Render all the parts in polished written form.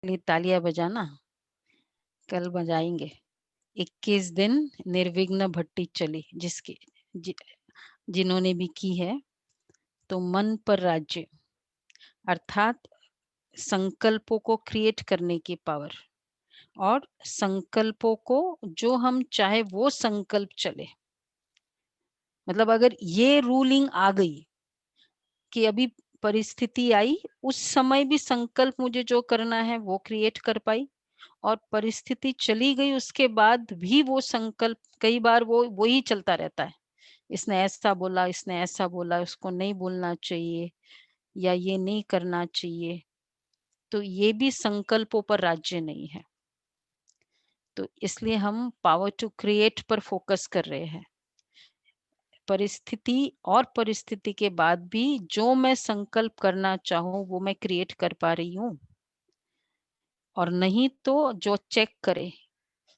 लिए तालियां बजाना, कल बजाएंगे। 21 दिन निर्विघ्न भट्टी चली, जि, जिन्होंने भी की है। तो मन पर राज्य अर्थात संकल्पों को क्रिएट करने की पावर, और संकल्पों को जो हम चाहे वो संकल्प चले। मतलब अगर ये रूलिंग आ गई कि अभी परिस्थिति आई, उस समय भी संकल्प मुझे जो करना है वो क्रिएट कर पाई, और परिस्थिति चली गई उसके बाद भी वो संकल्प, कई बार वो वही चलता रहता है। इसने ऐसा बोला, इसने ऐसा बोला, उसको नहीं बोलना चाहिए या ये नहीं करना चाहिए, तो ये भी संकल्पों पर राज्य नहीं है। तो इसलिए हम पावर टू क्रिएट पर फोकस कर रहे हैं। परिस्थिति और परिस्थिति के बाद भी जो मैं संकल्प करना चाहूं वो मैं क्रिएट कर पा रही हूं, और नहीं तो जो चेक करे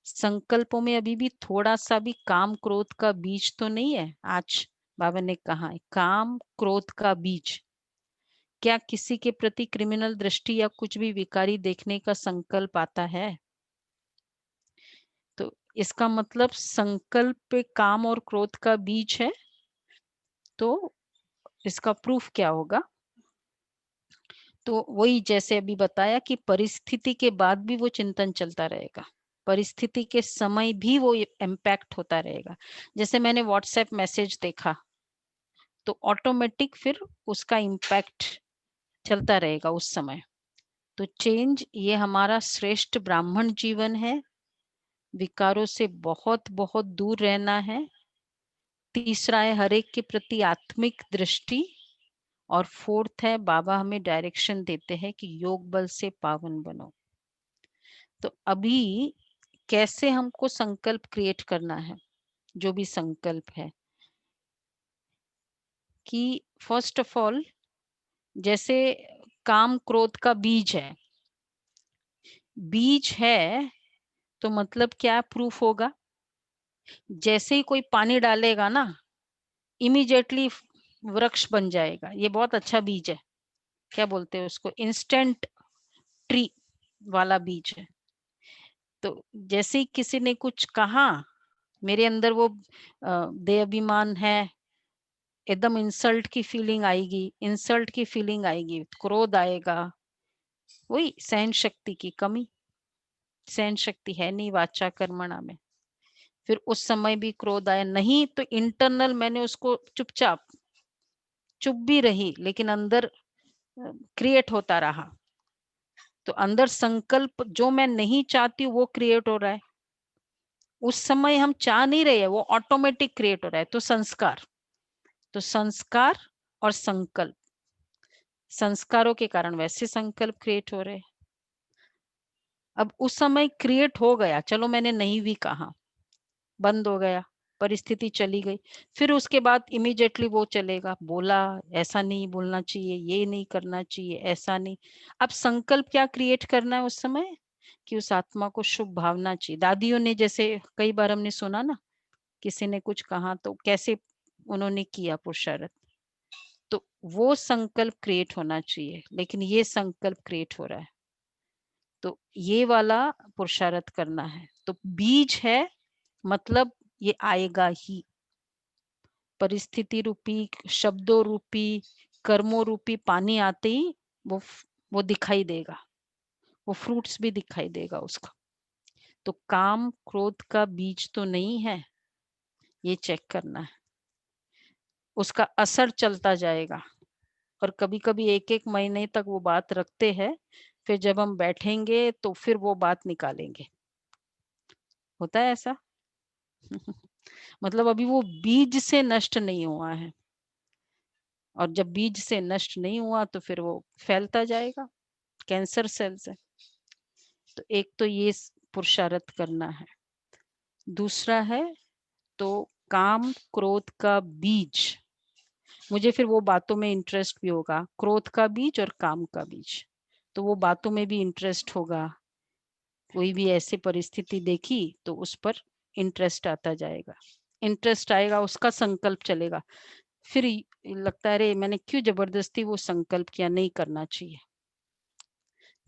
संकल्पों में अभी भी थोड़ा सा भी काम क्रोध का बीज तो नहीं है। आज बाबा ने कहा है काम क्रोध का बीज। क्या किसी के प्रति क्रिमिनल दृष्टि या कुछ भी विकारी देखने का संकल्प आता है? तो इसका मतलब संकल्प पे काम और क्रोध का बीज है। तो इसका प्रूफ क्या होगा? तो वही जैसे अभी बताया कि परिस्थिति के बाद भी वो चिंतन चलता रहेगा, परिस्थिति के समय भी वो इम्पैक्ट होता रहेगा। जैसे मैंने व्हाट्सएप मैसेज देखा तो ऑटोमेटिक फिर उसका इम्पैक्ट चलता रहेगा उस समय। तो चेंज ये हमारा श्रेष्ठ ब्राह्मण जीवन है, विकारों से बहुत बहुत दूर रहना है। तीसरा है हर एक के प्रति आत्मिक दृष्टि, और फोर्थ है बाबा हमें डायरेक्शन देते हैं कि योग बल से पावन बनो। तो अभी कैसे हमको संकल्प क्रिएट करना है? जो भी संकल्प है कि फर्स्ट ऑफ ऑल जैसे काम क्रोध का बीज है, बीज है तो मतलब क्या प्रूफ होगा? जैसे ही कोई पानी डालेगा ना, इमीडिएटली वृक्ष बन जाएगा। ये बहुत अच्छा बीज है, क्या बोलते हैं उसको, इंस्टेंट ट्री वाला बीज है। तो जैसे ही किसी ने कुछ कहा, मेरे अंदर वो देह अभिमान है, एकदम इंसल्ट की फीलिंग आएगी, इंसल्ट की फीलिंग आएगी, क्रोध आएगा, वही सहन शक्ति की कमी, सहन शक्ति है नहीं वाचा कर्मणा में। फिर उस समय भी क्रोध आया नहीं, तो इंटरनल मैंने उसको चुपचाप चुप भी रही, लेकिन अंदर क्रिएट होता रहा। तो अंदर संकल्प जो मैं नहीं चाहती वो क्रिएट हो रहा है। उस समय हम चाह नहीं रहे हैं, वो ऑटोमेटिक क्रिएट हो रहा है। तो संस्कार, तो संस्कार और संकल्प, संस्कारों के कारण वैसे संकल्प क्रिएट हो रहे हैं। अब उस समय क्रिएट हो गया, चलो मैंने नहीं भी कहा, बंद हो गया, परिस्थिति चली गई, फिर उसके बाद इमीडिएटली वो चलेगा, बोला ऐसा नहीं बोलना चाहिए, ये नहीं करना चाहिए, ऐसा नहीं। अब संकल्प क्या क्रिएट करना है उस समय कि उस आत्मा को शुभ भावना चाहिए। दादियों ने जैसे कई बार हमने सुना ना, किसी ने कुछ कहा तो कैसे उन्होंने किया पुरुषार्थ, तो वो संकल्प क्रिएट होना चाहिए, लेकिन ये संकल्प क्रिएट हो रहा है। तो ये वाला पुरुषार्थ करना है। तो बीज है मतलब ये आएगा ही, परिस्थिति रूपी, शब्दों रूपी, कर्मों रूपी पानी आते ही वो दिखाई देगा, वो फ्रूट्स भी दिखाई देगा उसका। तो काम क्रोध का बीज तो नहीं है, ये चेक करना है। उसका असर चलता जाएगा, और कभी कभी एक एक महीने तक वो बात रखते हैं, फिर जब हम बैठेंगे तो फिर वो बात निकालेंगे। होता है ऐसा। मतलब अभी वो बीज से नष्ट नहीं हुआ है, और जब बीज से नष्ट नहीं हुआ तो फिर वो फैलता जाएगा, कैंसर सेल्स है। तो एक तो ये पुरुषार्थ करना है। दूसरा है तो काम क्रोध का बीज, मुझे फिर वो बातों में इंटरेस्ट भी होगा, क्रोध का बीज और काम का बीज, तो वो बातों में भी इंटरेस्ट होगा। कोई भी ऐसी परिस्थिति देखी तो उस पर इंटरेस्ट आता जाएगा, इंटरेस्ट आएगा, उसका संकल्प चलेगा। फिर लगता है अरे मैंने क्यों जबरदस्ती वो संकल्प किया, नहीं करना चाहिए।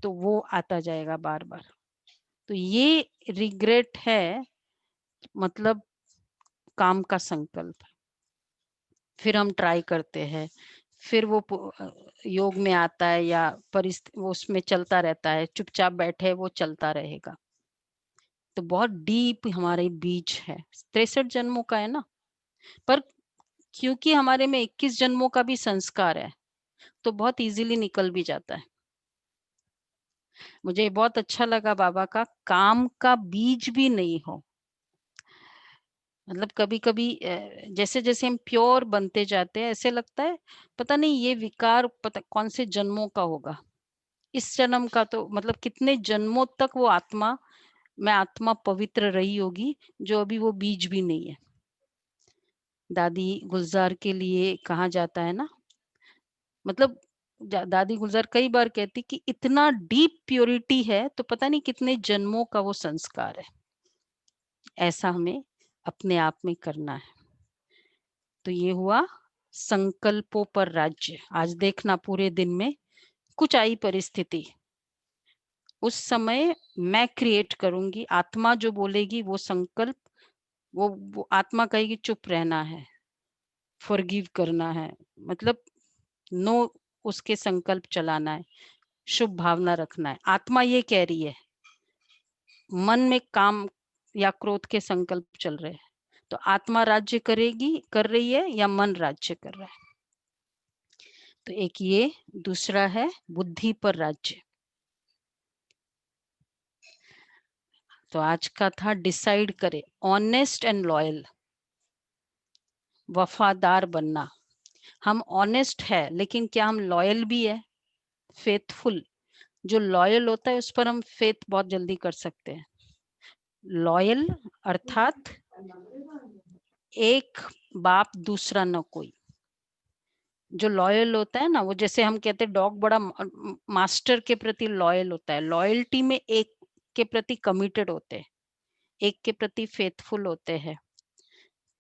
तो वो आता जाएगा बार बार। तो ये रिग्रेट है, मतलब काम का संकल्प। फिर हम ट्राई करते हैं, फिर वो योग में आता है या परिस्थिति वो उसमें चलता रहता है, चुपचाप बैठे वो चलता रहेगा। तो बहुत डीप हमारे बीज है, 63 जन्मों का है ना। पर क्योंकि हमारे में 21 जन्मों का भी संस्कार है, तो बहुत इजीली निकल भी जाता है। मुझे बहुत अच्छा लगा बाबा का, काम का बीज भी नहीं हो। मतलब कभी कभी जैसे जैसे हम प्योर बनते जाते हैं, ऐसे लगता है पता नहीं ये विकार पता कौन से जन्मों का होगा। इस जन्म का तो मतलब कितने जन्मों तक वो आत्मा, मैं आत्मा पवित्र रही होगी, जो अभी वो बीज भी नहीं है। दादी गुलजार के लिए कहा जाता है ना, मतलब दादी गुलजार कई बार कहती कि इतना डीप प्योरिटी है, तो पता नहीं कितने जन्मों का वो संस्कार है। ऐसा हमें अपने आप में करना है। तो ये हुआ संकल्पों पर राज्य। आज देखना पूरे दिन में कुछ आई परिस्थिति, उस समय मैं क्रिएट करूंगी, आत्मा जो बोलेगी वो संकल्प, वो आत्मा कहेगी चुप रहना है, फॉरगिव करना है, मतलब नो, उसके संकल्प चलाना है, शुभ भावना रखना है। आत्मा ये कह रही है, मन में काम या क्रोध के संकल्प चल रहे हैं, तो आत्मा राज्य करेगी, कर रही है, या मन राज्य कर रहा है। तो एक ये, दूसरा है बुद्धि पर राज्य। तो आज का था डिसाइड करे, ऑनेस्ट एंड लॉयल, वफादार बनना। हम ऑनेस्ट है, लेकिन क्या हम लॉयल भी है, फेथफुल? जो लॉयल होता है उस पर हम फेथ बहुत जल्दी कर सकते हैं। लॉयल अर्थात एक बाप दूसरा न कोई। जो लॉयल होता है ना, वो जैसे हम कहते हैं डॉग बड़ा मास्टर के प्रति लॉयल होता है, लॉयल्टी में एक के प्रति कमिटेड होते हैं, एक के प्रति फेथफुल होते हैं।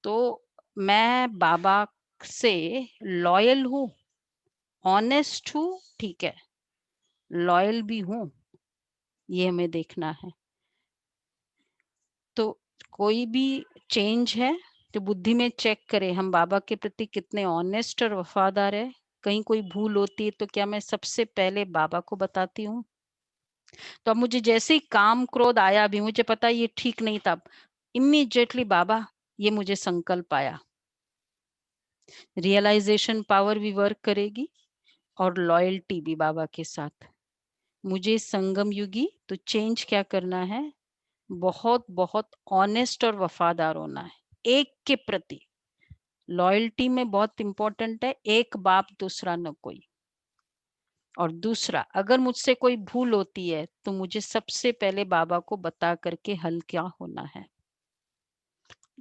तो मैं बाबा से लॉयल हूँ, ऑनेस्ट हूँ, ठीक है, लॉयल भी हूँ, ये हमें देखना है। तो कोई भी चेंज है तो बुद्धि में चेक करें, हम बाबा के प्रति कितने ऑनेस्ट और वफादार है। कहीं कोई भूल होती है तो क्या मैं सबसे पहले बाबा को बताती हूँ? तो अब मुझे जैसे ही काम क्रोध आया, भी मुझे पता ये ठीक नहीं था, इमीडिएटली बाबा, ये मुझे संकल्प आया। रियलाइजेशन पावर भी वर्क करेगी और लॉयल्टी भी बाबा के साथ। मुझे संगम युगी तो चेंज क्या करना है, बहुत बहुत ऑनेस्ट और वफादार होना है एक के प्रति। लॉयल्टी में बहुत इंपॉर्टेंट है, एक बाप दूसरा न कोई। और दूसरा, अगर मुझसे कोई भूल होती है तो मुझे सबसे पहले बाबा को बता करके हल क्या होना है।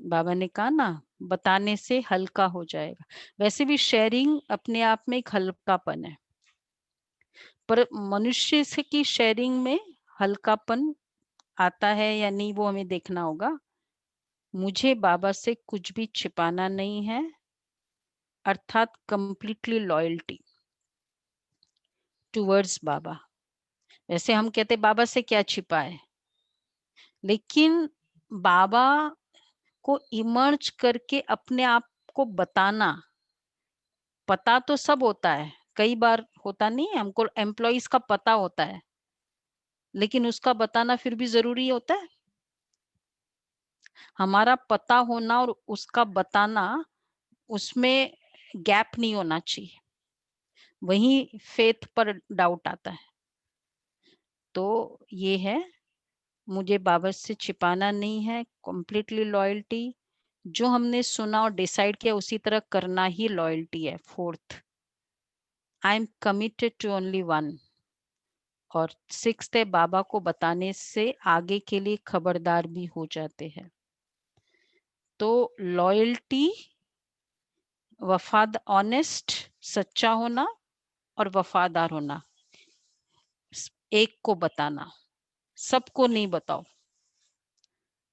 बाबा ने कहा ना, बताने से हल्का हो जाएगा। वैसे भी शेयरिंग अपने आप में एक हल्कापन है, पर मनुष्य से की शेयरिंग में हल्कापन आता है या नहीं, वो हमें देखना होगा। मुझे बाबा से कुछ भी छिपाना नहीं है, अर्थात कंप्लीटली लॉयल्टी टुवर्ड्स बाबा। वैसे हम कहते बाबा से क्या छिपा है, लेकिन बाबा को इमर्ज करके अपने आप को बताना, पता तो सब होता है, कई बार होता नहीं है, हमको एम्प्लॉइज का पता होता है, लेकिन उसका बताना फिर भी जरूरी होता है। हमारा पता होना और उसका बताना, उसमें गैप नहीं होना चाहिए, वहीं फेथ पर डाउट आता है। तो ये है, मुझे बाबा से छिपाना नहीं है, कंप्लीटली लॉयल्टी। जो हमने सुना और डिसाइड किया उसी तरह करना ही लॉयल्टी है। Fourth, I am committed to only one. और सिक्स्थ है, बाबा को बताने से आगे के लिए खबरदार भी हो जाते हैं। तो लॉयल्टी, ऑनेस्ट, सच्चा होना और वफादार होना, एक को बताना, सबको नहीं बताओ।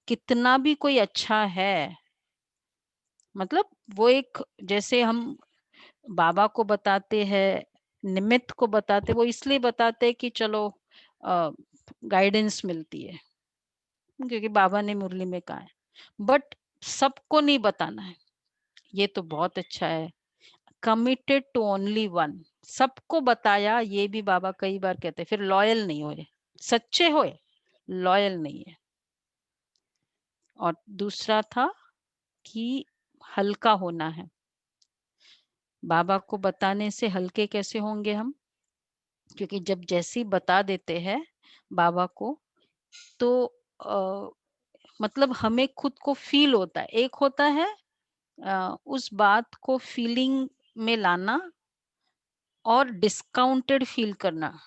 कितना भी कोई अच्छा है, मतलब वो एक, जैसे हम बाबा को बताते हैं, निमित्त को बताते, वो इसलिए बताते हैं कि चलो गाइडेंस मिलती है, क्योंकि बाबा ने मुरली में कहा है। बट सबको नहीं बताना है, ये तो बहुत अच्छा है। कमिटेड टू ओनली वन, सबको बताया, ये भी बाबा कई बार कहते हैं, फिर लॉयल नहीं हो, सच्चे होए, लॉयल नहीं है। और दूसरा था कि हल्का होना है। बाबा को बताने से हल्के कैसे होंगे हम, क्योंकि जब जैसी बता देते हैं बाबा को, तो मतलब हमें खुद को फील होता है। एक होता है उस बात को फीलिंग में लाना, और डिस्काउंटेड फील करना,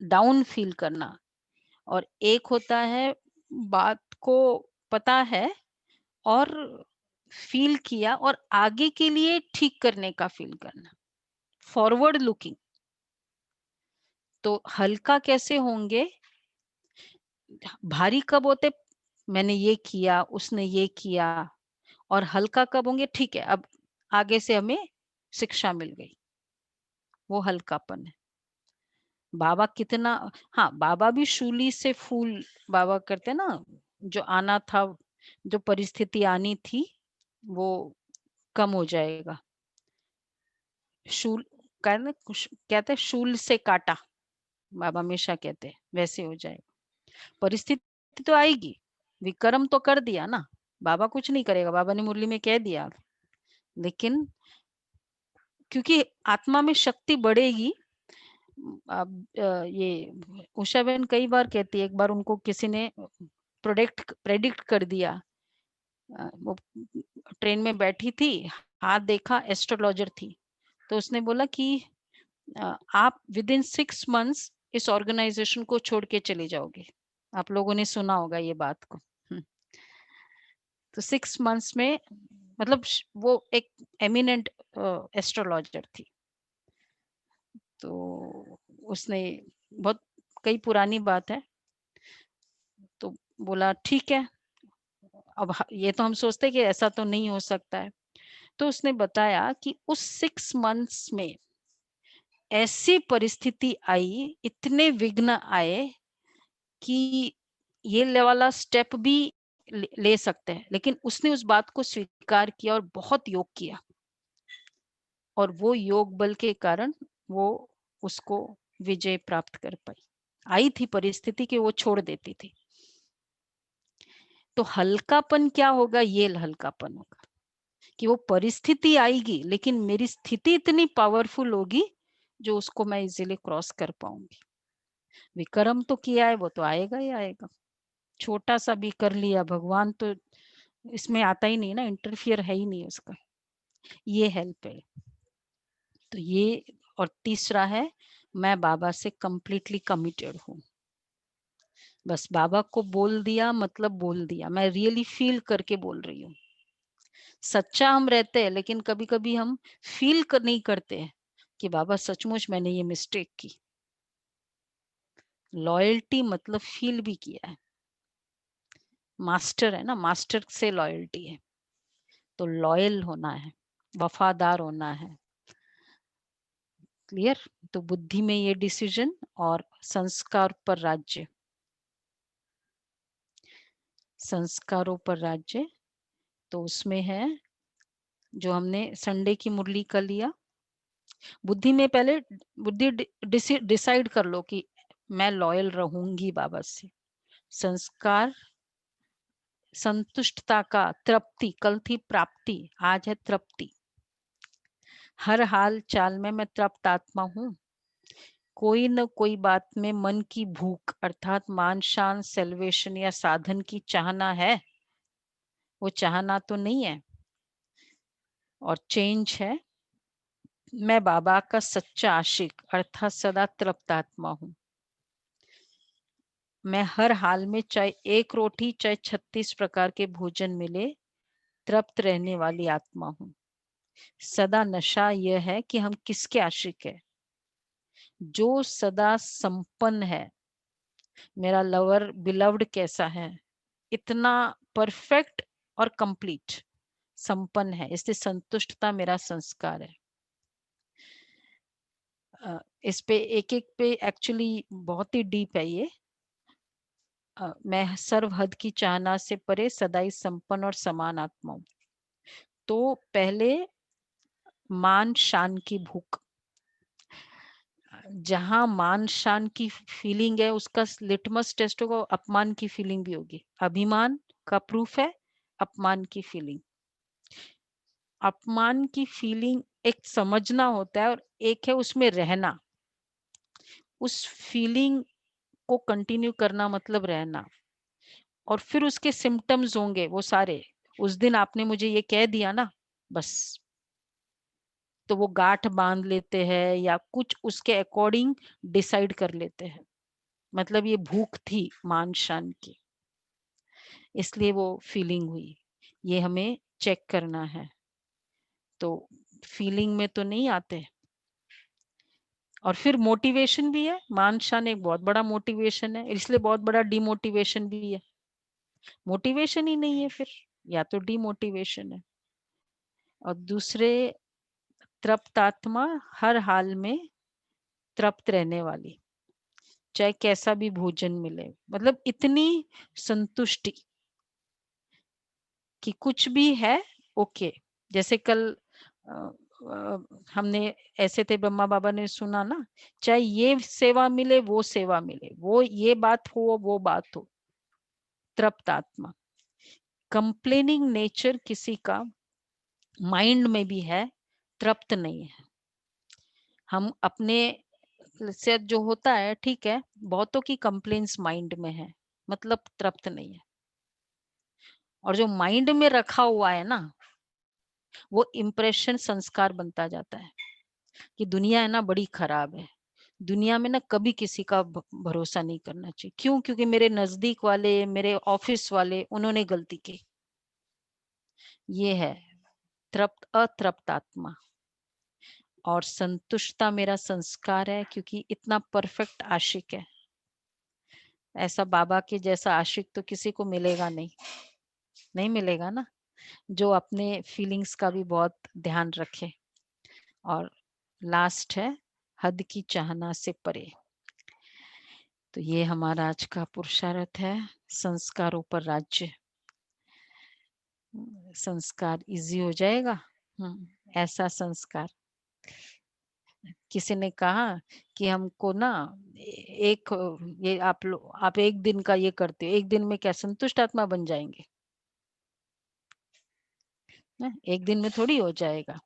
डाउन फील करना। और एक होता है बात को पता है और फील किया और आगे के लिए ठीक करने का फील करना, फॉरवर्ड लुकिंग। तो हल्का कैसे होंगे, भारी कब होते, मैंने ये किया, उसने ये किया। और हल्का कब होंगे, ठीक है अब आगे से हमें शिक्षा मिल गई, वो हल्कापन है। बाबा कितना, हाँ बाबा भी शूली से फूल, बाबा करते ना, जो आना था, जो परिस्थिति आनी थी वो कम हो जाएगा। शूल कहते शूल से काटा, बाबा हमेशा कहते हैं वैसे हो जाएगा। परिस्थिति तो आएगी, विक्रम तो कर दिया ना, बाबा कुछ नहीं करेगा, बाबा ने मुरली में कह दिया। लेकिन क्योंकि आत्मा में शक्ति बढ़ेगी। अब ये उषा बहन कई बार कहती है, एक बार उनको किसी ने प्रेडिक्ट कर दिया। वो ट्रेन में बैठी थी, हाथ देखा, एस्ट्रोलॉजर थी, तो उसने बोला कि आप विद इन 6 मंथ्स इस ऑर्गेनाइजेशन को छोड़ के चले जाओगे। आप लोगों ने सुना होगा ये बात को। तो 6 मंथ्स में, मतलब वो एक एमिनेंट एस्ट्रोलॉजर थी, तो उसने, बहुत कई पुरानी बात है, तो बोला ठीक है। अब ये तो हम सोचते कि ऐसा तो नहीं हो सकता है। तो उसने बताया कि उस 6 मंथ्स में ऐसी परिस्थिति आई, इतने विघ्न आए कि ये वाला स्टेप भी ले सकते हैं, लेकिन उसने उस बात को स्वीकार किया और बहुत योग किया, और वो योग बल के कारण वो उसको विजय प्राप्त कर पाई। आई थी परिस्थिति कि वो छोड़ देती थी। तो हल्कापन क्या होगा, ये हल्कापन होगा कि वो परिस्थिति आएगी, लेकिन मेरी स्थिति इतनी पावरफुल होगी जो उसको मैं इजीली क्रॉस कर पाऊंगी। विक्रम तो किया है, वो तो आएगा ही आएगा। छोटा सा भी कर लिया, भगवान तो इसमें आता ही नहीं ना, इंटरफियर है ही नहीं उसका। ये हेल्प है। तो ये, और तीसरा है, मैं बाबा से कंप्लीटली कमिटेड हूँ। बस बाबा को बोल दिया मतलब बोल दिया, मैं रियली फील करके बोल रही हूँ। सच्चा हम रहते हैं, लेकिन कभी कभी हम फील नहीं करते हैं कि बाबा सचमुच मैंने ये मिस्टेक की। लॉयल्टी मतलब फील भी किया है। मास्टर है ना, मास्टर से लॉयल्टी है, तो लॉयल होना है, वफादार होना है। क्लियर। तो बुद्धि में ये डिसीजन, और संस्कार पर राज्य, संस्कारों पर राज्य। तो उसमें है जो हमने संडे की मुरली का लिया। बुद्धि में पहले बुद्धि डिसाइड कर लो कि मैं लॉयल रहूंगी बाबा से। संस्कार संतुष्टता का, तृप्ति, कल थी प्राप्ति, आज है तृप्ति। हर हाल चाल में मैं तृप्त आत्मा हूँ। कोई न कोई बात में मन की भूख, अर्थात मान शान, सेल्वेशन या साधन की चाहना है, वो चाहना तो नहीं है। और चेंज है, मैं बाबा का सच्चा आशिक अर्थात सदा तृप्त आत्मा हूँ। मैं हर हाल में चाहे एक रोटी चाहे 36 प्रकार के भोजन मिले, तृप्त रहने वाली आत्मा हूँ। सदा नशा यह है कि हम किसके आशिक है, जो सदा संपन्न है। मेरा लवर बिलव्ड कैसा है, इतना परफेक्ट और कंप्लीट, संपन्न है, इसलिए संतुष्टता मेरा संस्कार है। इस पे एक-एक पे एक्चुअली बहुत ही डीप है ये। मैं सर्व हद की चाहना से परे सदाई संपन्न और समान आत्मा हूँ। तो पहले मान शान की भूख, जहाँ मान शान की फीलिंग है उसका लिटमस टेस्ट होगा, अपमान की फीलिंग भी होगी। अभिमान का प्रूफ है अपमान की फीलिंग। अपमान की फीलिंग एक समझना होता है और एक है उसमें रहना, उस फीलिंग को कंटिन्यू करना मतलब रहना। और फिर उसके सिम्टम्स होंगे वो सारे। उस दिन आपने मुझे ये कह दिया ना, बस तो वो गांठ बांध लेते हैं या कुछ उसके अकॉर्डिंग डिसाइड कर लेते हैं। मतलब ये भूख थी मान शान की, इसलिए वो फीलिंग हुई। ये हमें चेक करना है। तो फीलिंग में तो नहीं आते। और फिर मोटिवेशन भी है, मान शान एक बहुत बड़ा मोटिवेशन है, इसलिए बहुत बड़ा डिमोटिवेशन भी है। मोटिवेशन ही नहीं है फिर, या तो डिमोटिवेशन है। और दूसरे तृप्तात्मा, हर हाल में तृप्त रहने वाली, चाहे कैसा भी भोजन मिले, मतलब इतनी संतुष्टि कि कुछ भी है ओके। जैसे कल हमने ऐसे थे, ब्रह्मा बाबा ने सुना ना, चाहे ये सेवा मिले वो सेवा मिले, वो ये बात हो वो बात हो, तृप्त आत्मा। कंप्लेनिंग नेचर किसी का माइंड में भी है, तृप्त नहीं है। हम अपने से जो होता है ठीक है, बहुतों की कंप्लेन्स माइंड में है, मतलब तृप्त नहीं है। और जो माइंड में रखा हुआ है ना, वो इम्प्रेशन संस्कार बनता जाता है कि दुनिया है ना बड़ी खराब है, दुनिया में ना कभी किसी का भरोसा नहीं करना चाहिए। क्यों? क्योंकि मेरे नजदीक वाले, मेरे ऑफिस वाले, उन्होंने गलती की। ये है तृप्त अतृप्त आत्मा। और संतुष्टता मेरा संस्कार है, क्योंकि इतना परफेक्ट आशिक है। ऐसा बाबा के जैसा आशिक तो किसी को मिलेगा नहीं, नहीं मिलेगा ना, जो अपने फीलिंग्स का भी बहुत ध्यान रखे। और लास्ट है हद की चाहना से परे। तो ये हमारा आज का पुरुषार्थ है, संस्कारों पर राज्य। संस्कार इजी हो जाएगा। ऐसा संस्कार। किसी ने कहा कि हमको ना एक, ये आप एक दिन का ये करते हो, एक दिन में क्या संतुष्ट आत्मा बन जाएंगे? ना, एक दिन में थोड़ी हो जाएगा।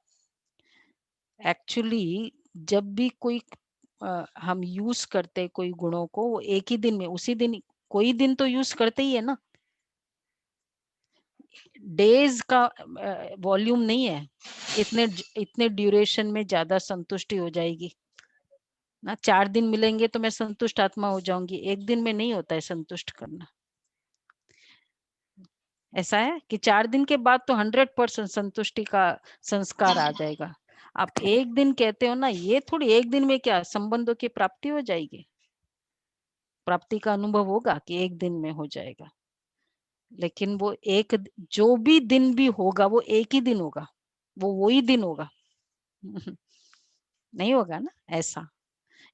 एक्चुअली जब भी कोई हम यूज करते कोई गुणों को, वो एक ही दिन में, उसी दिन, कोई दिन तो यूज करते ही है ना। डेज का वॉल्यूम नहीं है, इतने इतने ड्यूरेशन में ज्यादा संतुष्टि हो जाएगी ना। 4 दिन मिलेंगे तो मैं संतुष्ट आत्मा हो जाऊंगी, एक दिन में नहीं होता है संतुष्ट करना। ऐसा है कि 4 दिन के बाद तो 100% संतुष्टि का संस्कार आ जाएगा। आप एक दिन कहते हो ना, ये थोड़ी एक दिन में क्या संबंधों की प्राप्ति हो जाएगी। प्राप्ति का अनुभव होगा कि एक दिन में हो जाएगा, लेकिन वो एक, जो भी दिन भी होगा वो एक ही दिन होगा, वो वही दिन होगा। नहीं होगा ना ऐसा।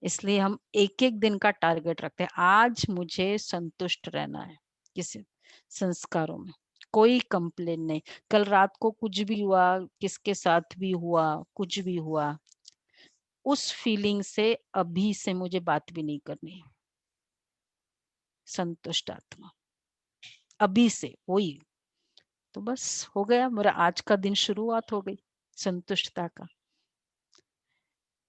इसलिए हम एक एक दिन का टारगेट रखते हैं। आज मुझे संतुष्ट रहना है किसी संस्कारों में, कोई कंप्लेन नहीं। कल रात को कुछ भी हुआ, किसके साथ भी हुआ, कुछ भी हुआ, उस फीलिंग से अभी से मुझे बात भी नहीं करनी। संतुष्ट आत्मा अभी से वही, तो बस हो गया मेरा आज का दिन, शुरुआत हो गई संतुष्टता का।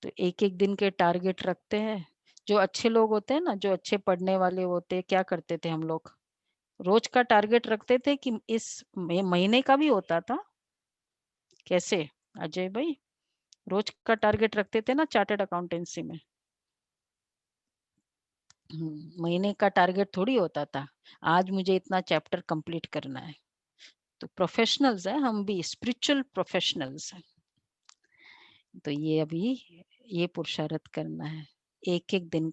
तो एक एक दिन के टारगेट रखते हैं। जो अच्छे लोग होते हैं ना, जो अच्छे पढ़ने वाले होते हैं, क्या करते थे हम लोग, रोज का टारगेट रखते थे कि इस महीने का भी होता था। कैसे अजय भाई? रोज का टारगेट रखते थे ना चार्टर्ड अकाउंटेंसी में। महीने का टारगेट थोड़ी होता था, आज मुझे इतना चैप्टर कंप्लीट करना है। तो प्रोफेशनल्स है हम भी, स्पिरिचुअल प्रोफेशनल्स हैं। तो ये अभी ये पुरुषार्थ करना है, एक एक दिन